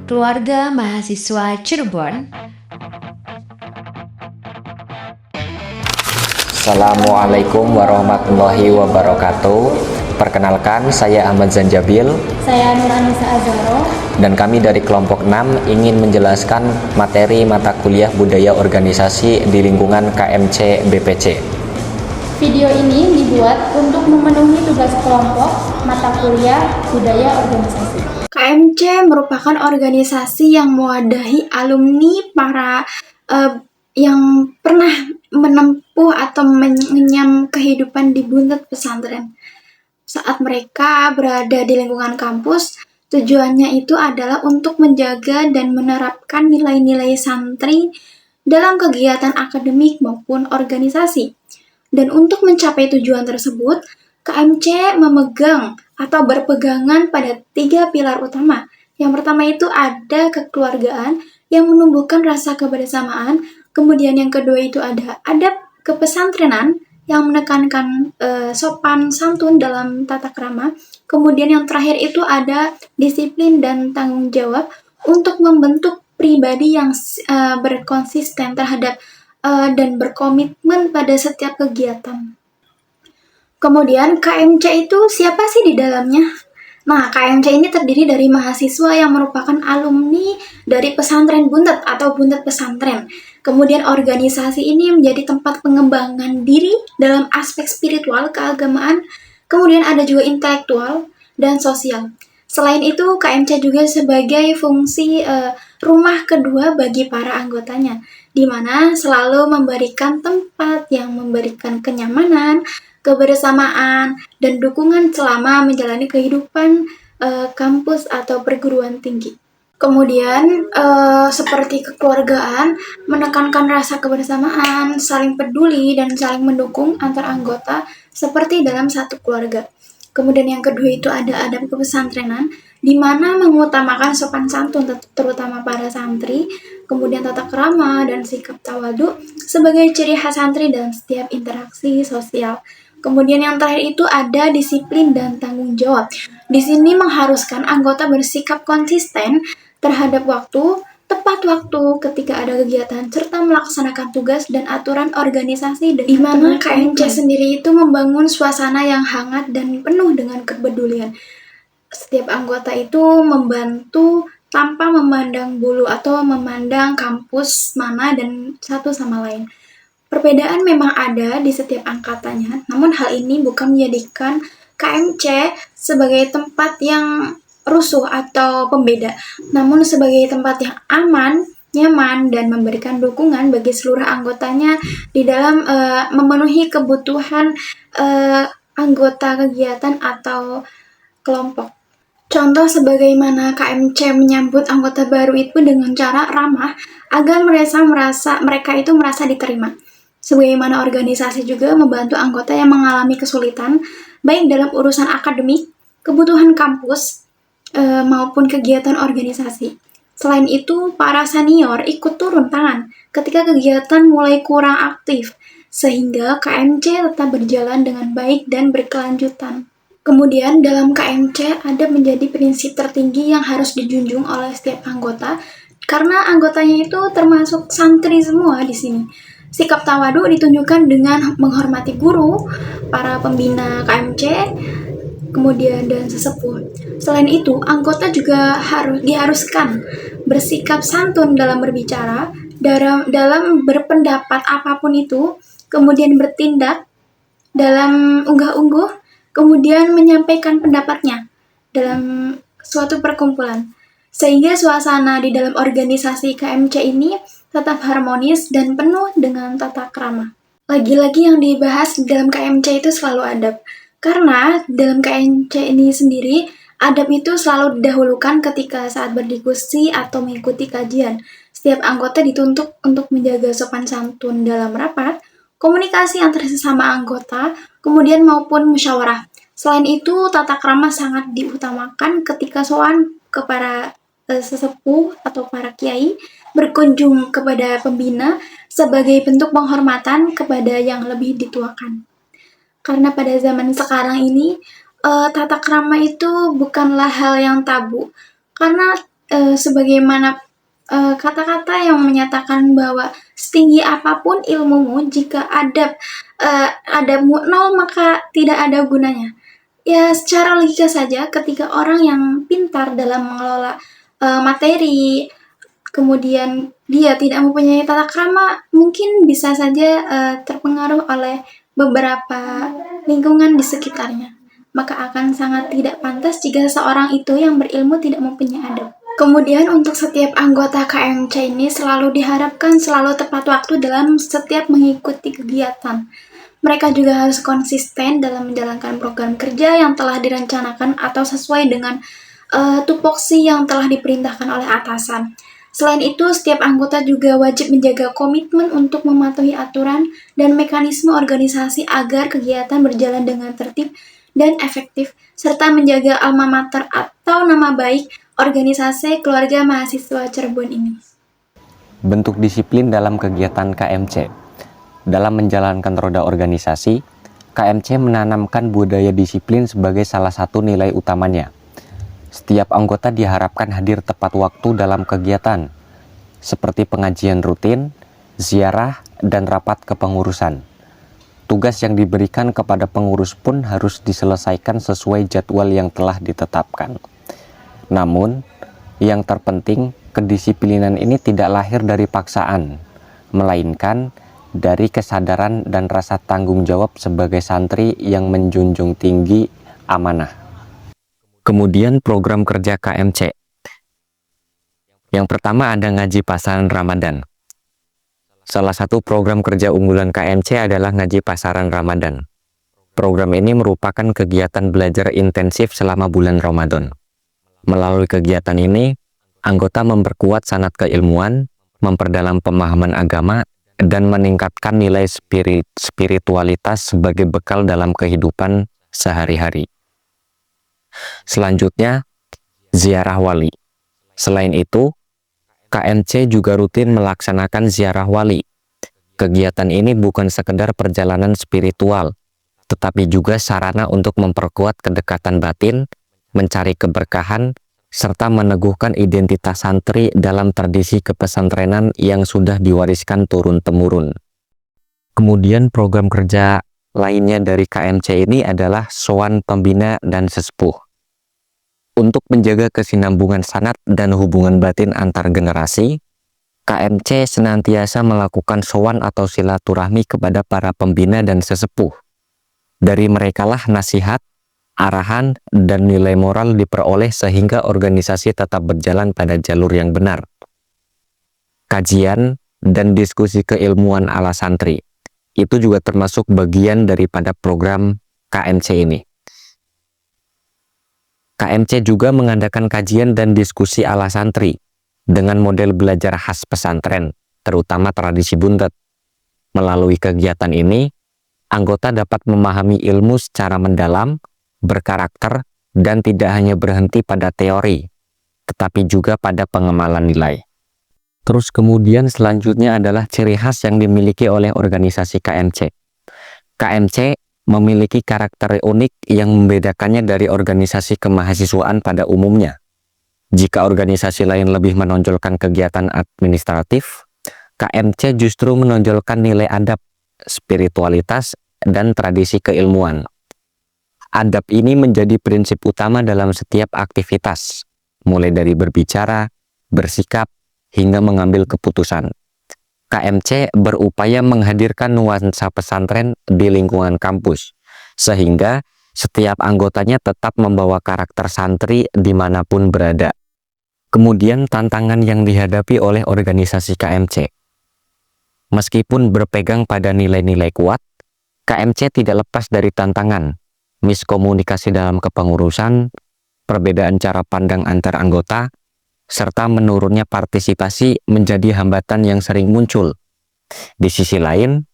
Keluarga mahasiswa Cirebon. Assalamualaikum warahmatullahi wabarakatuh. Perkenalkan, saya Ahmad Zanjabil. Saya Nur Anissa Azharo. Dan kami dari kelompok 6 ingin menjelaskan materi mata kuliah budaya organisasi di lingkungan KMC BPC. Video ini dibuat untuk memenuhi tugas kelompok mata kuliah budaya organisasi. KMC merupakan organisasi yang mewadahi alumni yang pernah menempuh atau mengenyam kehidupan di buntut pesantren. Saat mereka berada di lingkungan kampus, tujuannya itu adalah untuk menjaga dan menerapkan nilai-nilai santri dalam kegiatan akademik maupun organisasi. Dan untuk mencapai tujuan tersebut, KMC memegang atau berpegangan pada 3 pilar utama. Yang pertama itu ada kekeluargaan yang menumbuhkan rasa kebersamaan. Kemudian yang kedua itu ada adab kepesantrenan yang menekankan sopan santun dalam tata krama. Kemudian yang terakhir itu ada disiplin dan tanggung jawab untuk membentuk pribadi yang berkonsisten terhadap dan berkomitmen pada setiap kegiatan. Kemudian KMC itu siapa sih di dalamnya? Nah, KMC ini terdiri dari mahasiswa yang merupakan alumni dari pesantren Buntet atau Buntet Pesantren. Kemudian organisasi ini menjadi tempat pengembangan diri dalam aspek spiritual, keagamaan, kemudian ada juga intelektual dan sosial. Selain itu, KMC juga sebagai fungsi rumah kedua bagi para anggotanya, di mana selalu memberikan tempat yang memberikan kenyamanan, kebersamaan, dan dukungan selama menjalani kehidupan kampus atau perguruan tinggi. Kemudian, seperti kekeluargaan, menekankan rasa kebersamaan, saling peduli, dan saling mendukung antar anggota seperti dalam satu keluarga. Kemudian yang kedua itu ada adab kepesantrenan, di mana mengutamakan sopan santun terutama para santri, kemudian tata krama dan sikap tawadu sebagai ciri khas santri dalam setiap interaksi sosial. Kemudian yang terakhir itu ada disiplin dan tanggung jawab. Di sini mengharuskan anggota bersikap konsisten terhadap waktu, tepat waktu ketika ada kegiatan, serta melaksanakan tugas dan aturan organisasi. Di mana KMC sendiri itu membangun suasana yang hangat dan penuh dengan kepedulian. Setiap anggota itu membantu tanpa memandang bulu atau memandang kampus mana dan satu sama lain. Perbedaan memang ada di setiap angkatannya, namun hal ini bukan menjadikan KMC sebagai tempat yang rusuh atau pembeda, namun sebagai tempat yang aman, nyaman, dan memberikan dukungan bagi seluruh anggotanya di dalam memenuhi kebutuhan anggota kegiatan atau kelompok. Contoh sebagaimana KMC menyambut anggota baru itu dengan cara ramah agar mereka itu merasa diterima. Sebagaimana organisasi juga membantu anggota yang mengalami kesulitan, baik dalam urusan akademik, kebutuhan kampus, maupun kegiatan organisasi. Selain itu, para senior ikut turun tangan ketika kegiatan mulai kurang aktif, sehingga KMC tetap berjalan dengan baik dan berkelanjutan. Kemudian, dalam KMC ada menjadi prinsip tertinggi yang harus dijunjung oleh setiap anggota, karena anggotanya itu termasuk santri semua di sini. Sikap tawadu ditunjukkan dengan menghormati guru, para pembina KMC, kemudian dan sesepuh. Selain itu, anggota juga diharuskan bersikap santun dalam berbicara, dalam berpendapat apapun itu, kemudian bertindak dalam unggah-ungguh, kemudian menyampaikan pendapatnya dalam suatu perkumpulan. Sehingga suasana di dalam organisasi KMC ini tetap harmonis dan penuh dengan tata krama. Lagi-lagi yang dibahas di dalam KMC itu selalu adab. Karena dalam KMC ini sendiri, adab itu selalu didahulukan ketika saat berdiskusi atau mengikuti kajian. Setiap anggota dituntut untuk menjaga sopan santun dalam rapat, komunikasi antar sesama anggota, kemudian maupun musyawarah. Selain itu, tata krama sangat diutamakan ketika sowan ke para sesepuh atau para kiai, berkunjung kepada pembina sebagai bentuk penghormatan kepada yang lebih dituakan. Karena pada zaman sekarang ini, tata krama itu bukanlah hal yang tabu, karena sebagaimana kata-kata yang menyatakan bahwa setinggi apapun ilmumu, jika adabmu nol maka tidak ada gunanya. Ya, secara logika saja, ketika orang yang pintar dalam mengelola materi, kemudian dia tidak mempunyai tata krama, mungkin bisa saja terpengaruh oleh beberapa lingkungan di sekitarnya. Maka akan sangat tidak pantas jika seorang itu yang berilmu tidak mempunyai adab. Kemudian untuk setiap anggota KMC ini selalu diharapkan selalu tepat waktu dalam setiap mengikuti kegiatan. Mereka juga harus konsisten dalam menjalankan program kerja yang telah direncanakan atau sesuai dengan tupoksi yang telah diperintahkan oleh atasan. Selain itu, setiap anggota juga wajib menjaga komitmen untuk mematuhi aturan dan mekanisme organisasi agar kegiatan berjalan dengan tertib dan efektif, serta menjaga alma mater atau nama baik organisasi keluarga mahasiswa Cirebon ini. Bentuk disiplin dalam kegiatan KMC. Dalam menjalankan roda organisasi, KMC menanamkan budaya disiplin sebagai salah satu nilai utamanya. Setiap anggota diharapkan hadir tepat waktu dalam kegiatan, seperti pengajian rutin, ziarah, dan rapat kepengurusan. Tugas yang diberikan kepada pengurus pun harus diselesaikan sesuai jadwal yang telah ditetapkan. Namun, yang terpenting, kedisiplinan ini tidak lahir dari paksaan, melainkan dari kesadaran dan rasa tanggung jawab sebagai santri yang menjunjung tinggi amanah. Kemudian program kerja KMC. Yang pertama ada ngaji pasaran Ramadan. Salah satu program kerja unggulan KMC adalah ngaji pasaran Ramadan. Program ini merupakan kegiatan belajar intensif selama bulan Ramadan. Melalui kegiatan ini, anggota memperkuat sanad keilmuan, memperdalam pemahaman agama, dan meningkatkan nilai spiritualitas sebagai bekal dalam kehidupan sehari-hari. Selanjutnya, ziarah wali. Selain itu, KMC juga rutin melaksanakan ziarah wali. Kegiatan ini bukan sekedar perjalanan spiritual, tetapi juga sarana untuk memperkuat kedekatan batin, mencari keberkahan, serta meneguhkan identitas santri dalam tradisi kepesantrenan yang sudah diwariskan turun-temurun. Kemudian program kerja lainnya dari KMC ini adalah sowan pembina dan sesepuh. Untuk menjaga kesinambungan sanad dan hubungan batin antar generasi, KMC senantiasa melakukan sowan atau silaturahmi kepada para pembina dan sesepuh. Dari merekalah nasihat, arahan, dan nilai moral diperoleh sehingga organisasi tetap berjalan pada jalur yang benar. Kajian dan diskusi keilmuan ala santri, itu juga termasuk bagian daripada program KMC ini. KMC juga mengadakan kajian dan diskusi ala santri dengan model belajar khas pesantren, terutama tradisi buntet. Melalui kegiatan ini, anggota dapat memahami ilmu secara mendalam, berkarakter, dan tidak hanya berhenti pada teori, tetapi juga pada pengemalan nilai. Terus kemudian selanjutnya adalah ciri khas yang dimiliki oleh organisasi KMC. KMC memiliki karakter unik yang membedakannya dari organisasi kemahasiswaan pada umumnya. Jika organisasi lain lebih menonjolkan kegiatan administratif, KMC justru menonjolkan nilai adab, spiritualitas, dan tradisi keilmuan. Adab ini menjadi prinsip utama dalam setiap aktivitas, mulai dari berbicara, bersikap, hingga mengambil keputusan. KMC berupaya menghadirkan nuansa pesantren di lingkungan kampus, sehingga setiap anggotanya tetap membawa karakter santri dimanapun berada. Kemudian tantangan yang dihadapi oleh organisasi KMC. Meskipun berpegang pada nilai-nilai kuat, KMC tidak lepas dari tantangan, miskomunikasi dalam kepengurusan, perbedaan cara pandang antar anggota, serta menurunnya partisipasi menjadi hambatan yang sering muncul. Di sisi lain,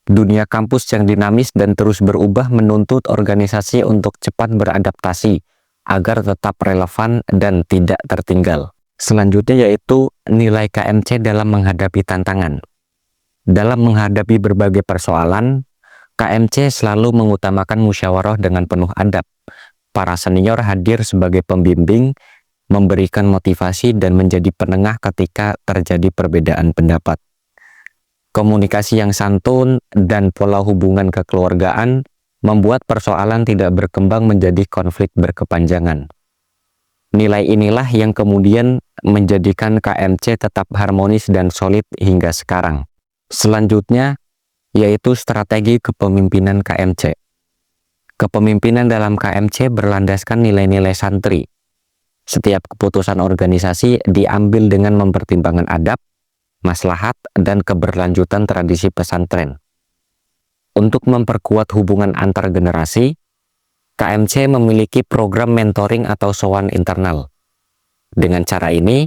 dunia kampus yang dinamis dan terus berubah menuntut organisasi untuk cepat beradaptasi agar tetap relevan dan tidak tertinggal. Selanjutnya yaitu nilai KMC dalam menghadapi tantangan. Dalam menghadapi berbagai persoalan, KMC selalu mengutamakan musyawarah dengan penuh adab. Para senior hadir sebagai pembimbing, memberikan motivasi dan menjadi penengah ketika terjadi perbedaan pendapat. Komunikasi yang santun dan pola hubungan kekeluargaan membuat persoalan tidak berkembang menjadi konflik berkepanjangan. Nilai inilah yang kemudian menjadikan KMC tetap harmonis dan solid hingga sekarang. Selanjutnya, yaitu strategi kepemimpinan KMC. Kepemimpinan dalam KMC berlandaskan nilai-nilai santri. Setiap keputusan organisasi diambil dengan mempertimbangkan adab, maslahat, dan keberlanjutan tradisi pesantren. Untuk memperkuat hubungan antar generasi, KMC memiliki program mentoring atau sowan internal. Dengan cara ini,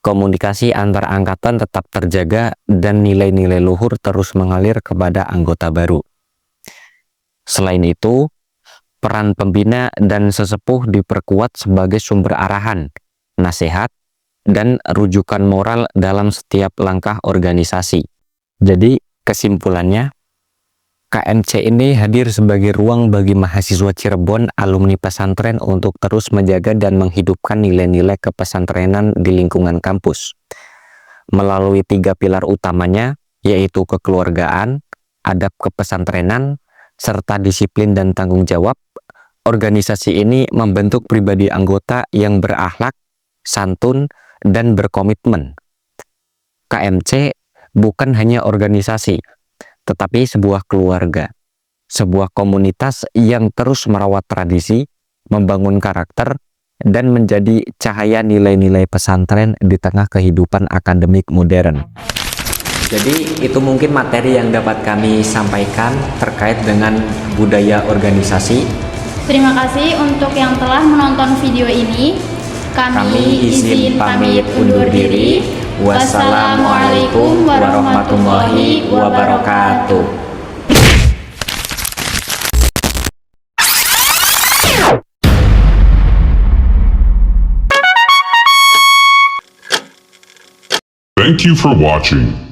komunikasi antar angkatan tetap terjaga dan nilai-nilai luhur terus mengalir kepada anggota baru. Selain itu, peran pembina dan sesepuh diperkuat sebagai sumber arahan, nasihat, dan rujukan moral dalam setiap langkah organisasi. Jadi, kesimpulannya, KMC ini hadir sebagai ruang bagi mahasiswa Cirebon alumni pesantren untuk terus menjaga dan menghidupkan nilai-nilai kepesantrenan di lingkungan kampus. Melalui 3 pilar utamanya, yaitu kekeluargaan, adab kepesantrenan, serta disiplin dan tanggung jawab, organisasi ini membentuk pribadi anggota yang berakhlak, santun, dan berkomitmen. KMC bukan hanya organisasi, tetapi sebuah keluarga, sebuah komunitas yang terus merawat tradisi, membangun karakter, dan menjadi cahaya nilai-nilai pesantren di tengah kehidupan akademik modern. Jadi itu mungkin materi yang dapat kami sampaikan terkait dengan budaya organisasi. Terima kasih untuk yang telah menonton video ini. Kami izin pamit undur diri. Wassalamualaikum warahmatullahi wabarakatuh. Thank you for watching.